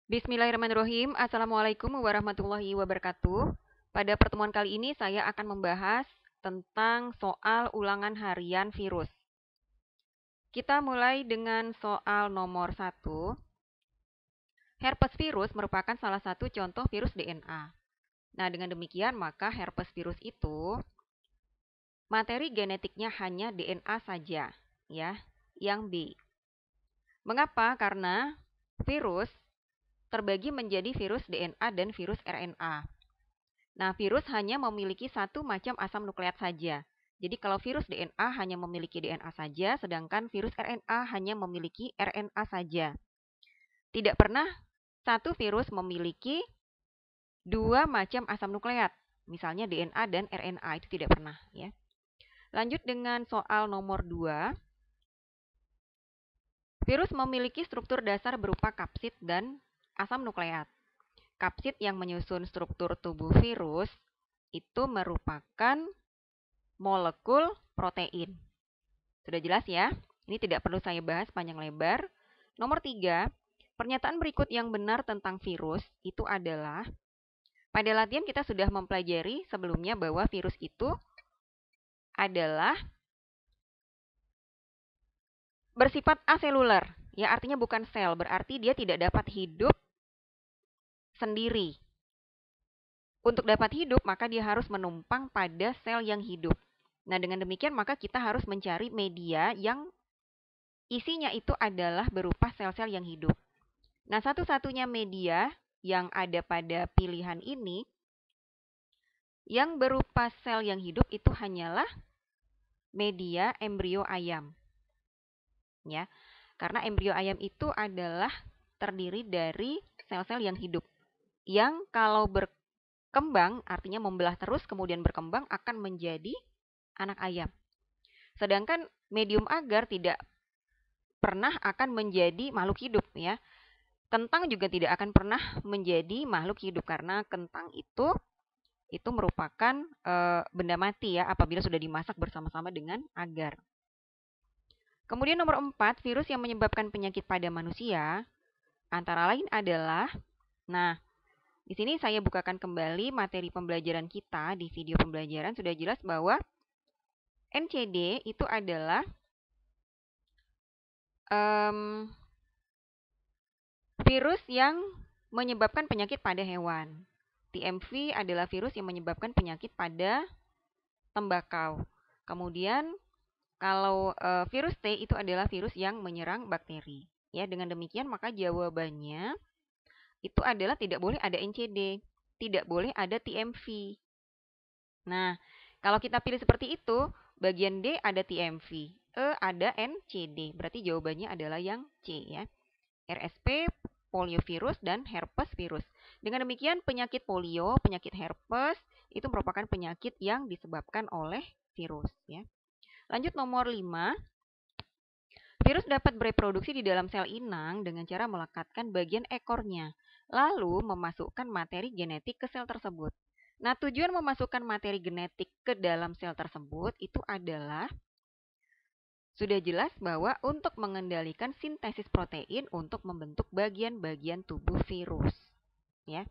Bismillahirrahmanirrahim. Assalamualaikum warahmatullahi wabarakatuh. Pada pertemuan kali ini saya akan membahas tentang soal ulangan harian virus. Kita mulai dengan soal nomor 1. Herpes virus merupakan salah satu contoh virus DNA. Nah, dengan demikian maka herpes virus itu materi genetiknya hanya DNA saja, ya, yang B. Mengapa? Karena virus terbagi menjadi virus DNA dan virus RNA. Nah, virus hanya memiliki satu macam asam nukleat saja. Jadi kalau virus DNA hanya memiliki DNA saja, sedangkan virus RNA hanya memiliki RNA saja. Tidak pernah satu virus memiliki dua macam asam nukleat, misalnya DNA dan RNA, itu tidak pernah, ya. Lanjut dengan soal nomor 2. Virus memiliki struktur dasar berupa kapsid dan asam nukleat. Kapsid yang menyusun struktur tubuh virus itu merupakan molekul protein. Sudah jelas ya? Ini tidak perlu saya bahas panjang lebar. Nomor 3, pernyataan berikut yang benar tentang virus itu adalah, pada latihan kita sudah mempelajari sebelumnya bahwa virus itu adalah bersifat aseluler. Ya, artinya bukan sel, berarti dia tidak dapat hidup sendiri. Untuk dapat hidup, maka dia harus menumpang pada sel yang hidup. Nah, dengan demikian maka kita harus mencari media yang isinya itu adalah berupa sel-sel yang hidup. Nah, satu-satunya media yang ada pada pilihan ini yang berupa sel yang hidup itu hanyalah media embrio ayam. Ya. Karena embrio ayam itu adalah terdiri dari sel-sel yang hidup. Yang kalau berkembang, artinya membelah terus kemudian berkembang akan menjadi anak ayam. Sedangkan medium agar tidak pernah akan menjadi makhluk hidup, ya. Kentang juga tidak akan pernah menjadi makhluk hidup karena kentang itu merupakan benda mati, ya, apabila sudah dimasak bersama-sama dengan agar. Kemudian nomor 4, virus yang menyebabkan penyakit pada manusia antara lain adalah, nah, di sini saya bukakan kembali materi pembelajaran kita di video pembelajaran, sudah jelas bahwa NCD itu adalah virus yang menyebabkan penyakit pada hewan. TMV adalah virus yang menyebabkan penyakit pada tembakau. Kemudian kalau virus T itu adalah virus yang menyerang bakteri. Ya, dengan demikian maka jawabannya itu adalah tidak boleh ada NCD, tidak boleh ada TMV. Nah, kalau kita pilih seperti itu, bagian D ada TMV, E ada NCD. Berarti jawabannya adalah yang C, ya. RSP, poliovirus, dan herpes virus. Dengan demikian, penyakit polio, penyakit herpes, itu merupakan penyakit yang disebabkan oleh virus, ya. Lanjut nomor 5. Virus dapat bereproduksi di dalam sel inang dengan cara melekatkan bagian ekornya, lalu memasukkan materi genetik ke sel tersebut. Nah, tujuan memasukkan materi genetik ke dalam sel tersebut itu adalah sudah jelas bahwa untuk mengendalikan sintesis protein untuk membentuk bagian-bagian tubuh virus. Ya.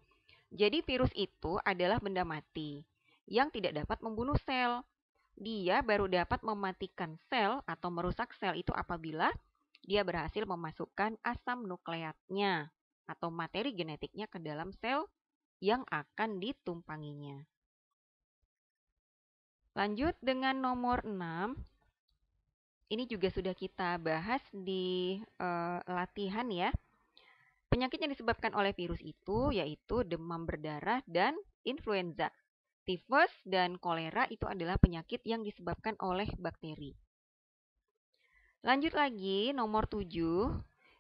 Jadi virus itu adalah benda mati yang tidak dapat membunuh sel. Dia baru dapat mematikan sel atau merusak sel itu apabila dia berhasil memasukkan asam nukleatnya atau materi genetiknya ke dalam sel yang akan ditumpanginya. Lanjut dengan nomor 6. Ini juga sudah kita bahas di latihan, ya. Penyakit yang disebabkan oleh virus itu yaitu demam berdarah dan influenza. Tifus dan kolera itu adalah penyakit yang disebabkan oleh bakteri. Lanjut lagi, nomor 7.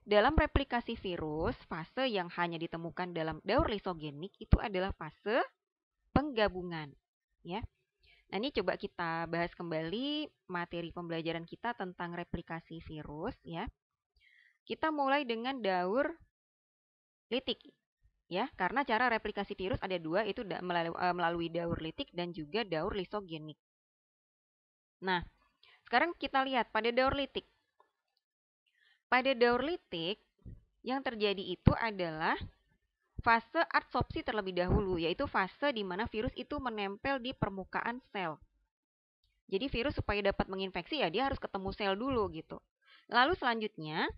Dalam replikasi virus, fase yang hanya ditemukan dalam daur lisogenik itu adalah fase penggabungan. Ya. Nah, ini coba kita bahas kembali materi pembelajaran kita tentang replikasi virus, ya. Kita mulai dengan daur litik, ya, karena cara replikasi virus ada dua, itu melalui daur litik dan juga daur lisogenik. Nah, sekarang kita lihat pada daur litik. Pada daur litik yang terjadi itu adalah fase adsorpsi terlebih dahulu, yaitu fase di mana virus itu menempel di permukaan sel. Jadi virus supaya dapat menginfeksi ya dia harus ketemu sel dulu gitu. Lalu selanjutnya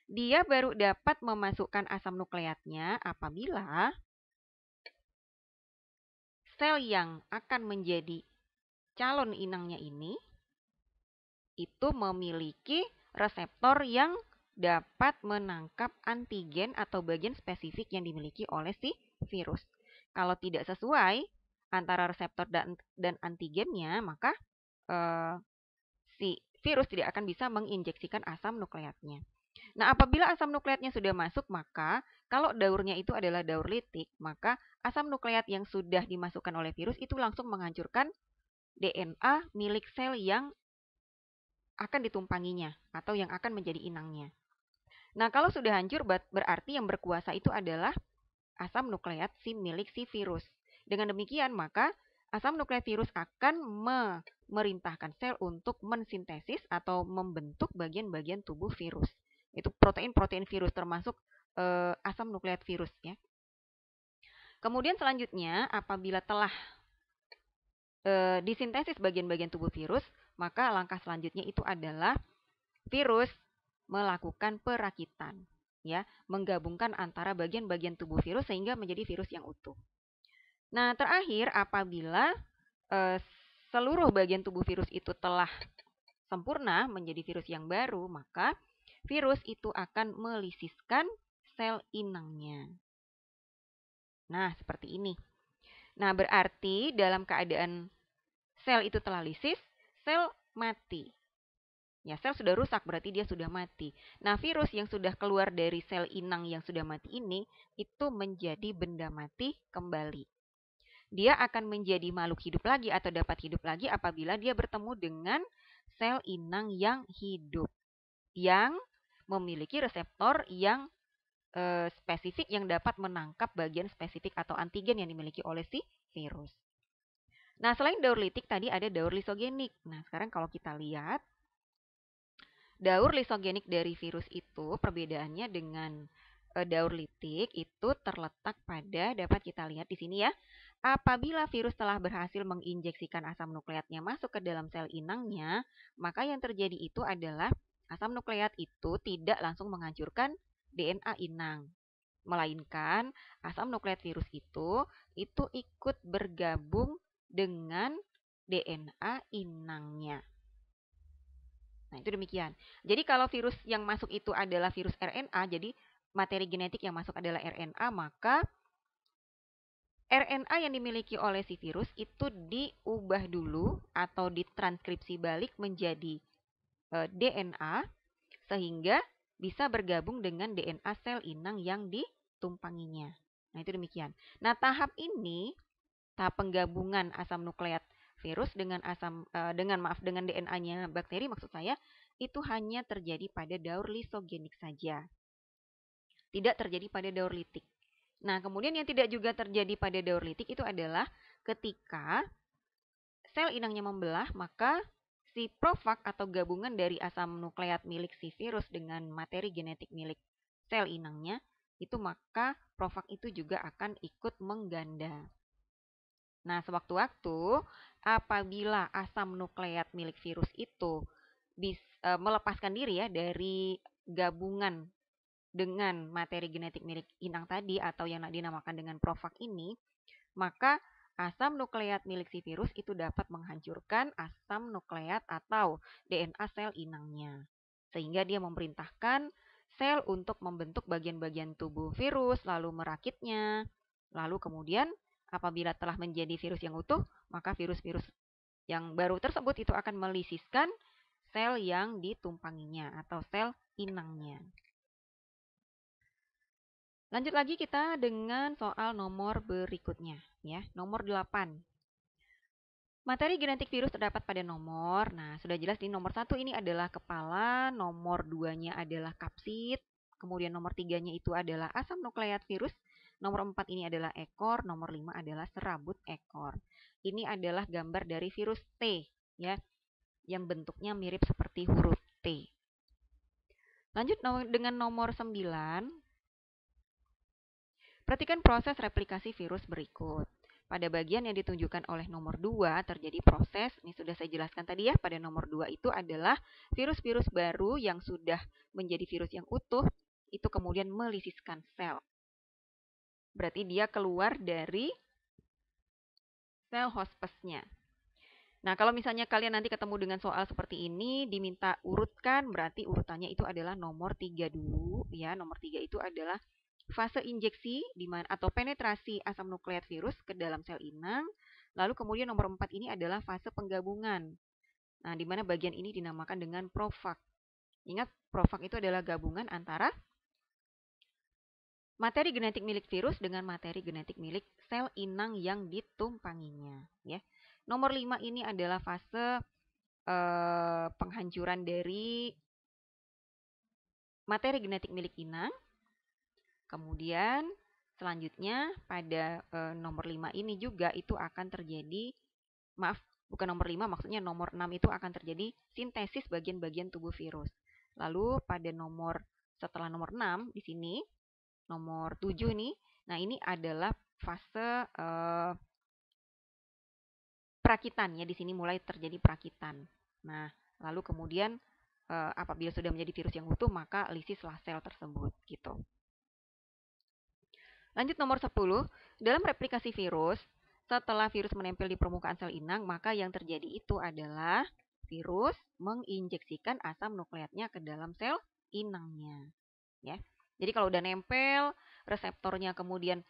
dia baru dapat memasukkan asam nukleatnya apabila sel yang akan menjadi calon inangnya ini itu memiliki reseptor yang dapat menangkap antigen atau bagian spesifik yang dimiliki oleh si virus. Kalau tidak sesuai antara reseptor dan antigennya, maka si virus tidak akan bisa menginjeksikan asam nukleatnya. Nah, apabila asam nukleatnya sudah masuk, maka kalau daurnya itu adalah daur litik, maka asam nukleat yang sudah dimasukkan oleh virus itu langsung menghancurkan DNA milik sel yang akan ditumpanginya atau yang akan menjadi inangnya. Nah, kalau sudah hancur berarti yang berkuasa itu adalah asam nukleat milik si virus. Dengan demikian, maka asam nukleat virus akan memerintahkan sel untuk mensintesis atau membentuk bagian-bagian tubuh virus. Itu protein-protein virus termasuk asam nukleat virus ya. Kemudian selanjutnya apabila telah disintesis bagian-bagian tubuh virus, maka langkah selanjutnya itu adalah virus melakukan perakitan, ya, menggabungkan antara bagian-bagian tubuh virus sehingga menjadi virus yang utuh. Nah, terakhir apabila seluruh bagian tubuh virus itu telah sempurna menjadi virus yang baru, maka virus itu akan melisiskan sel inangnya. Nah, seperti ini. Nah, berarti dalam keadaan sel itu telah lisis, sel mati. Ya, sel sudah rusak, berarti dia sudah mati. Nah, virus yang sudah keluar dari sel inang yang sudah mati ini, itu menjadi benda mati kembali. Dia akan menjadi makhluk hidup lagi atau dapat hidup lagi apabila dia bertemu dengan sel inang yang hidup. Yang memiliki reseptor yang spesifik yang dapat menangkap bagian spesifik atau antigen yang dimiliki oleh si virus. Nah, selain daur litik tadi ada daur lisogenik. Nah, sekarang kalau kita lihat daur lisogenik dari virus itu perbedaannya dengan daur litik itu terletak pada dapat kita lihat di sini ya. Apabila virus telah berhasil menginjeksikan asam nukleatnya masuk ke dalam sel inangnya, maka yang terjadi itu adalah asam nukleat itu tidak langsung menghancurkan DNA inang, melainkan asam nukleat virus itu ikut bergabung dengan DNA inangnya. Nah, itu demikian. Jadi kalau virus yang masuk itu adalah virus RNA, jadi materi genetik yang masuk adalah RNA, maka RNA yang dimiliki oleh si virus itu diubah dulu atau ditranskripsi balik menjadi DNA sehingga bisa bergabung dengan DNA sel inang yang ditumpanginya. Nah, itu demikian. Nah, tahap penggabungan asam nukleat virus dengan dengan DNA-nya bakteri maksud saya itu hanya terjadi pada daur lisogenik saja. Tidak terjadi pada daur litik. Nah, kemudian yang tidak juga terjadi pada daur litik itu adalah ketika sel inangnya membelah, maka si profag atau gabungan dari asam nukleat milik si virus dengan materi genetik milik sel inangnya, itu maka profag itu juga akan ikut mengganda. Nah, sewaktu-waktu apabila asam nukleat milik virus itu melepaskan diri ya dari gabungan dengan materi genetik milik inang tadi atau yang dinamakan dengan profag ini, maka asam nukleat milik si virus itu dapat menghancurkan asam nukleat atau DNA sel inangnya. Sehingga dia memerintahkan sel untuk membentuk bagian-bagian tubuh virus, lalu merakitnya, lalu kemudian apabila telah menjadi virus yang utuh, maka virus-virus yang baru tersebut itu akan melisiskan sel yang ditumpanginya atau sel inangnya. Lanjut lagi kita dengan soal nomor berikutnya ya, nomor 8. Materi genetik virus terdapat pada nomor. Nah, sudah jelas di nomor 1 ini adalah kepala, nomor 2-nya adalah kapsid, kemudian nomor 3-nya itu adalah asam nukleat virus, nomor 4 ini adalah ekor, nomor 5 adalah serabut ekor. Ini adalah gambar dari virus T ya, yang bentuknya mirip seperti huruf T. Lanjut dengan nomor 9. Perhatikan proses replikasi virus berikut. Pada bagian yang ditunjukkan oleh nomor 2 terjadi proses, ini sudah saya jelaskan tadi ya, pada nomor 2 itu adalah virus-virus baru yang sudah menjadi virus yang utuh, itu kemudian melisiskan sel. Berarti dia keluar dari sel hospesnya. Nah, kalau misalnya kalian nanti ketemu dengan soal seperti ini, diminta urutkan, berarti urutannya itu adalah nomor 3 dulu. Ya, nomor 3 itu adalah fase injeksi atau penetrasi asam nukleat virus ke dalam sel inang. Lalu kemudian nomor 4 ini adalah fase penggabungan. Nah, di mana bagian ini dinamakan dengan profag. Ingat, profag itu adalah gabungan antara materi genetik milik virus dengan materi genetik milik sel inang yang ditumpanginya. Ya. Nomor 5 ini adalah fase penghancuran dari materi genetik milik inang. Kemudian selanjutnya pada nomor 5 ini juga itu akan terjadi, bukan nomor 5, maksudnya nomor 6 itu akan terjadi sintesis bagian-bagian tubuh virus. Lalu pada setelah nomor 6 di sini, nomor 7 nih, nah ini adalah fase perakitan ya, di sini mulai terjadi perakitan. Nah, lalu kemudian apabila sudah menjadi virus yang utuh, maka lisislah sel tersebut gitu. Lanjut nomor 10, dalam replikasi virus, setelah virus menempel di permukaan sel inang, maka yang terjadi itu adalah virus menginjeksikan asam nukleatnya ke dalam sel inangnya. Ya. Jadi kalau udah nempel, reseptornya kemudian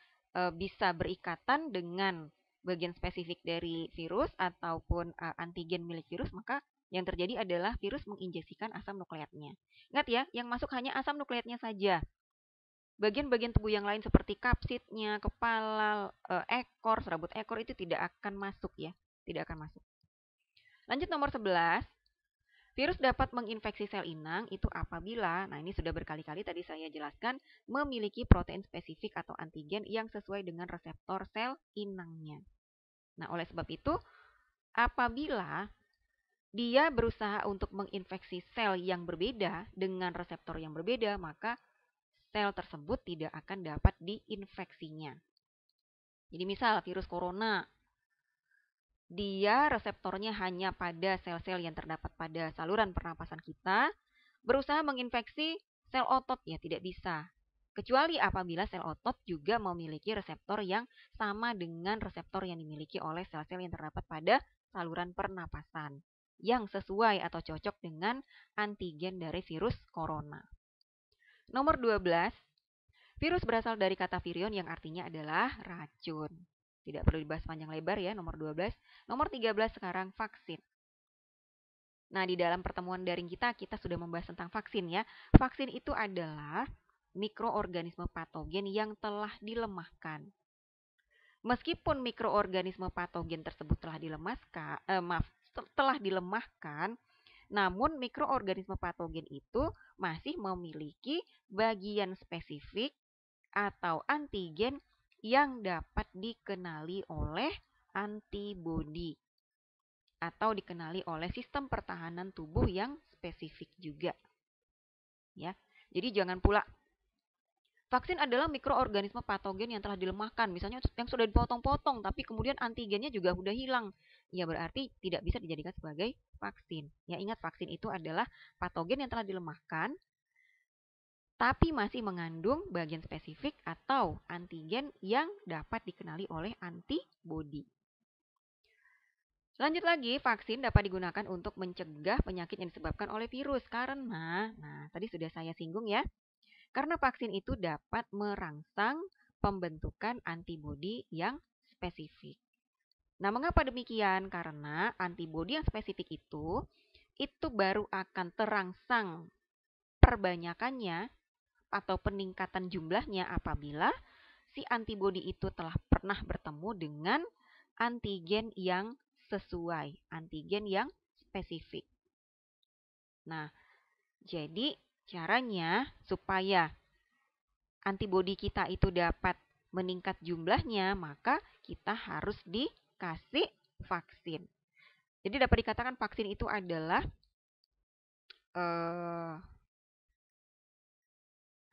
bisa berikatan dengan bagian spesifik dari virus ataupun antigen milik virus, maka yang terjadi adalah virus menginjeksikan asam nukleatnya. Ingat ya, yang masuk hanya asam nukleatnya saja. Bagian-bagian tubuh yang lain seperti kapsidnya, kepala, ekor, serabut ekor itu tidak akan masuk ya, tidak akan masuk. Lanjut nomor 11. Virus dapat menginfeksi sel inang itu apabila, nah ini sudah berkali-kali tadi saya jelaskan, memiliki protein spesifik atau antigen yang sesuai dengan reseptor sel inangnya. Nah, oleh sebab itu, apabila dia berusaha untuk menginfeksi sel yang berbeda dengan reseptor yang berbeda, maka sel tersebut tidak akan dapat diinfeksinya. Jadi misal virus corona, dia reseptornya hanya pada sel-sel yang terdapat pada saluran pernapasan kita, berusaha menginfeksi sel otot ya tidak bisa. Kecuali apabila sel otot juga memiliki reseptor yang sama dengan reseptor yang dimiliki oleh sel-sel yang terdapat pada saluran pernapasan, yang sesuai atau cocok dengan antigen dari virus corona. Nomor 12, virus berasal dari kata virion yang artinya adalah racun. Tidak perlu dibahas panjang lebar ya, nomor 12. Nomor 13 sekarang vaksin. Nah, di dalam pertemuan daring kita sudah membahas tentang vaksin ya. Vaksin itu adalah mikroorganisme patogen yang telah dilemahkan. Meskipun mikroorganisme patogen tersebut telah dilemahkan, namun mikroorganisme patogen itu masih memiliki bagian spesifik atau antigen yang dapat dikenali oleh antibodi atau dikenali oleh sistem pertahanan tubuh yang spesifik juga. Ya. Jadi jangan pula vaksin adalah mikroorganisme patogen yang telah dilemahkan, misalnya yang sudah dipotong-potong tapi kemudian antigennya juga sudah hilang. Ya berarti tidak bisa dijadikan sebagai vaksin. Ya ingat, vaksin itu adalah patogen yang telah dilemahkan tapi masih mengandung bagian spesifik atau antigen yang dapat dikenali oleh antibodi. Lanjut lagi, vaksin dapat digunakan untuk mencegah penyakit yang disebabkan oleh virus karena, nah tadi sudah saya singgung ya, karena vaksin itu dapat merangsang pembentukan antibodi yang spesifik. Nah, mengapa demikian? Karena antibodi yang spesifik itu baru akan terangsang perbanyakannya atau peningkatan jumlahnya apabila si antibodi itu telah pernah bertemu dengan antigen yang sesuai, antigen yang spesifik. Nah, jadi caranya supaya antibodi kita itu dapat meningkat jumlahnya, maka kita harus dikasih vaksin. Jadi dapat dikatakan vaksin itu adalah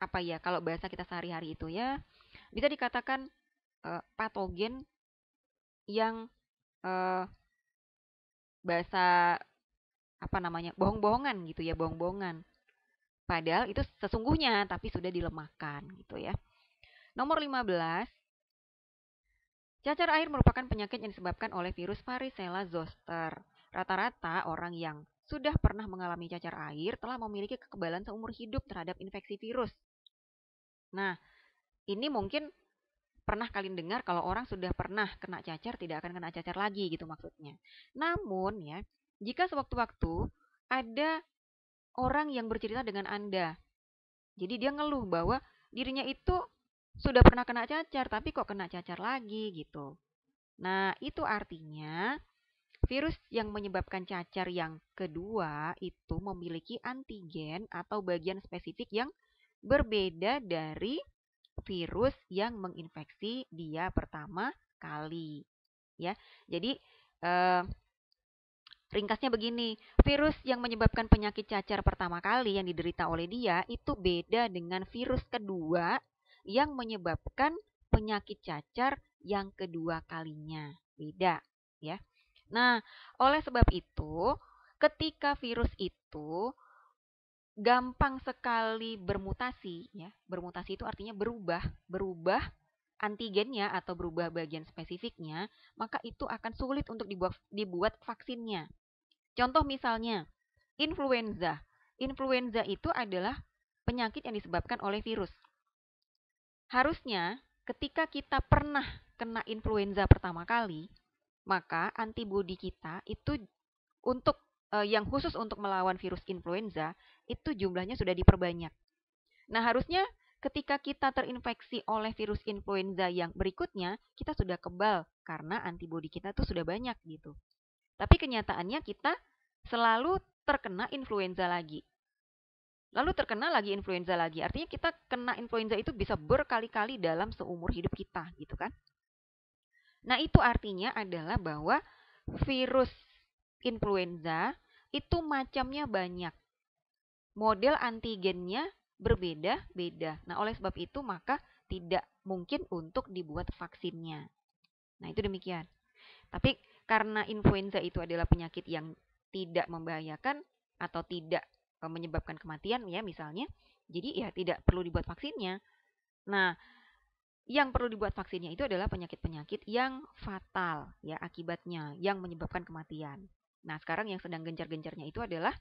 apa ya, kalau bahasa kita sehari-hari itu ya, bisa dikatakan patogen yang bahasa bohong-bohongan gitu ya, bohong-bohongan. Padahal itu sesungguhnya tapi sudah dilemahkan gitu ya. Nomor 15, cacar air merupakan penyakit yang disebabkan oleh virus varicella zoster. Rata-rata orang yang sudah pernah mengalami cacar air telah memiliki kekebalan seumur hidup terhadap infeksi virus. Nah, ini mungkin pernah kalian dengar kalau orang sudah pernah kena cacar tidak akan kena cacar lagi gitu maksudnya. Namun ya, jika sewaktu-waktu ada orang yang bercerita dengan Anda, jadi dia ngeluh bahwa dirinya itu sudah pernah kena cacar tapi kok kena cacar lagi gitu. Nah, itu artinya virus yang menyebabkan cacar yang kedua itu memiliki antigen atau bagian spesifik yang berbeda dari virus yang menginfeksi dia pertama kali. Ya, jadi eh, ringkasnya begini, virus yang menyebabkan penyakit cacar pertama kali yang diderita oleh dia itu beda dengan virus kedua yang menyebabkan penyakit cacar yang kedua kalinya. Beda, ya. Nah, oleh sebab itu, ketika virus itu gampang sekali bermutasi, ya. Bermutasi itu artinya berubah antigennya atau berubah bagian spesifiknya, maka itu akan sulit untuk dibuat vaksinnya. Contoh misalnya, influenza. Influenza itu adalah penyakit yang disebabkan oleh virus. Harusnya ketika kita pernah kena influenza pertama kali, maka antibodi kita itu untuk yang khusus untuk melawan virus influenza itu jumlahnya sudah diperbanyak. Nah, harusnya ketika kita terinfeksi oleh virus influenza yang berikutnya, kita sudah kebal karena antibodi kita tuh sudah banyak gitu. Tapi kenyataannya kita selalu terkena influenza lagi. Lalu terkena lagi influenza lagi. Artinya kita kena influenza itu bisa berkali-kali dalam seumur hidup kita gitu kan. Nah, itu artinya adalah bahwa virus influenza itu macamnya banyak. Model antigennya berbeda-beda. Nah, oleh sebab itu maka tidak mungkin untuk dibuat vaksinnya. Nah, itu demikian. Tapi karena influenza itu adalah penyakit yang tidak membahayakan atau tidak menyebabkan kematian ya misalnya, jadi ya tidak perlu dibuat vaksinnya. Nah, yang perlu dibuat vaksinnya itu adalah penyakit-penyakit yang fatal ya akibatnya, yang menyebabkan kematian. Nah, sekarang yang sedang gencar-gencarnya itu adalah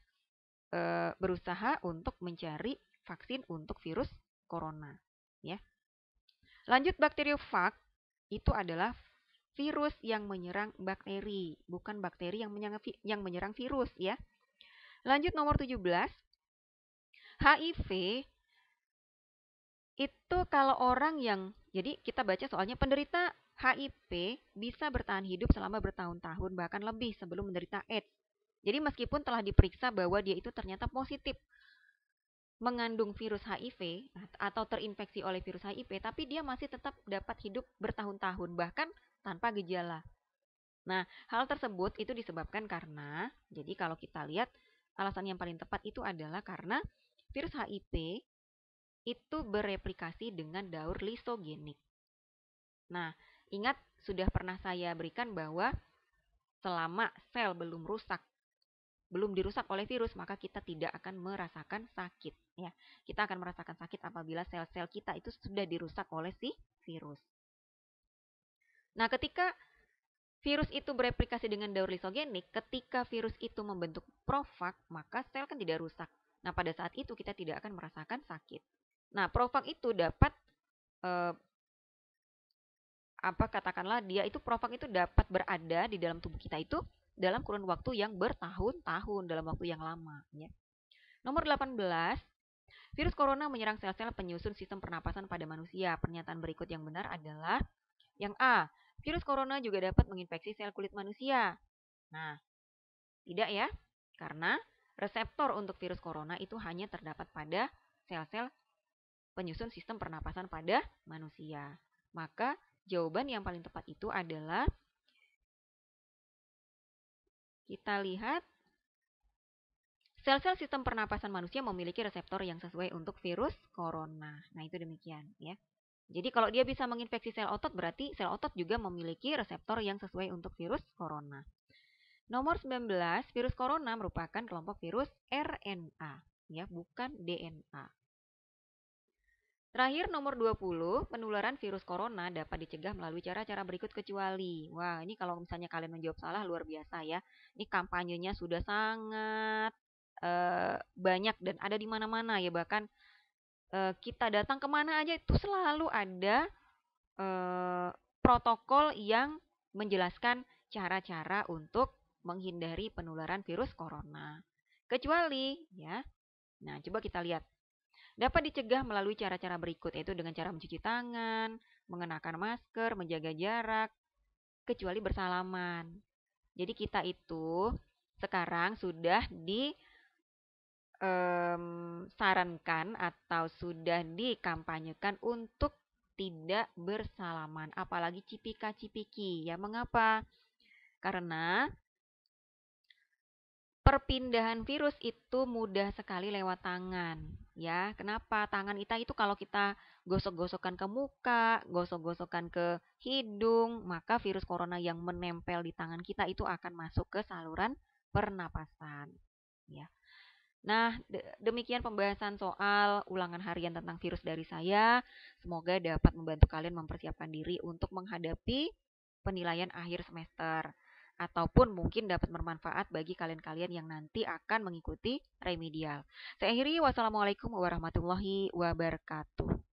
berusaha untuk mencari vaksin untuk virus corona ya. Lanjut, bakteriofag itu adalah virus yang menyerang bakteri, bukan bakteri yang menyerang virus ya. Lanjut nomor 17. HIV itu kalau orang yang, jadi kita baca soalnya, penderita HIV bisa bertahan hidup selama bertahun-tahun bahkan lebih sebelum menderita AIDS. Jadi meskipun telah diperiksa bahwa dia itu ternyata positif mengandung virus HIV atau terinfeksi oleh virus HIV, tapi dia masih tetap dapat hidup bertahun-tahun bahkan tanpa gejala. Nah, hal tersebut itu disebabkan karena, jadi kalau kita lihat alasan yang paling tepat itu adalah karena virus HIV itu bereplikasi dengan daur lisogenik. Nah, ingat sudah pernah saya berikan bahwa selama sel belum dirusak oleh virus, maka kita tidak akan merasakan sakit ya. Kita akan merasakan sakit apabila sel-sel kita itu sudah dirusak oleh si virus. Nah, ketika virus itu bereplikasi dengan daur lisogenik, ketika virus itu membentuk profag, maka sel kan tidak rusak. Nah, pada saat itu kita tidak akan merasakan sakit. Nah, profag itu dapat katakanlah profag itu dapat berada di dalam tubuh kita itu dalam kurun waktu yang bertahun-tahun, dalam waktu yang lama ya. Nomor 18, virus corona menyerang sel-sel penyusun sistem pernapasan pada manusia. Pernyataan berikut yang benar adalah yang A, virus corona juga dapat menginfeksi sel kulit manusia. Nah, tidak ya, karena reseptor untuk virus corona itu hanya terdapat pada sel-sel penyusun sistem pernapasan pada manusia. Maka jawaban yang paling tepat itu adalah, kita lihat, sel-sel sistem pernapasan manusia memiliki reseptor yang sesuai untuk virus corona. Nah, itu demikian ya. Jadi kalau dia bisa menginfeksi sel otot, berarti sel otot juga memiliki reseptor yang sesuai untuk virus corona. Nomor 19, virus corona merupakan kelompok virus RNA, ya, bukan DNA. Terakhir, nomor 20, penularan virus corona dapat dicegah melalui cara-cara berikut kecuali. Wah, ini kalau misalnya kalian menjawab salah, luar biasa ya. Ini kampanyenya sudah sangat banyak dan ada di mana-mana ya. Bahkan kita datang kemana aja itu selalu ada protokol yang menjelaskan cara-cara untuk menghindari penularan virus corona. Kecuali, ya. Nah, coba kita lihat. Dapat dicegah melalui cara-cara berikut, yaitu dengan cara mencuci tangan, mengenakan masker, menjaga jarak, kecuali bersalaman. Jadi kita itu sekarang sudah disarankan atau sudah dikampanyekan untuk tidak bersalaman, apalagi cipika-cipiki. Ya, mengapa? Karena perpindahan virus itu mudah sekali lewat tangan. Ya, kenapa? Tangan kita itu kalau kita gosok-gosokkan ke muka, gosok-gosokkan ke hidung, maka virus corona yang menempel di tangan kita itu akan masuk ke saluran pernapasan. Ya. Nah, demikian pembahasan soal ulangan harian tentang virus dari saya. Semoga dapat membantu kalian mempersiapkan diri untuk menghadapi penilaian akhir semester. Ataupun mungkin dapat bermanfaat bagi kalian-kalian yang nanti akan mengikuti remedial. Saya akhiri, wassalamualaikum warahmatullahi wabarakatuh.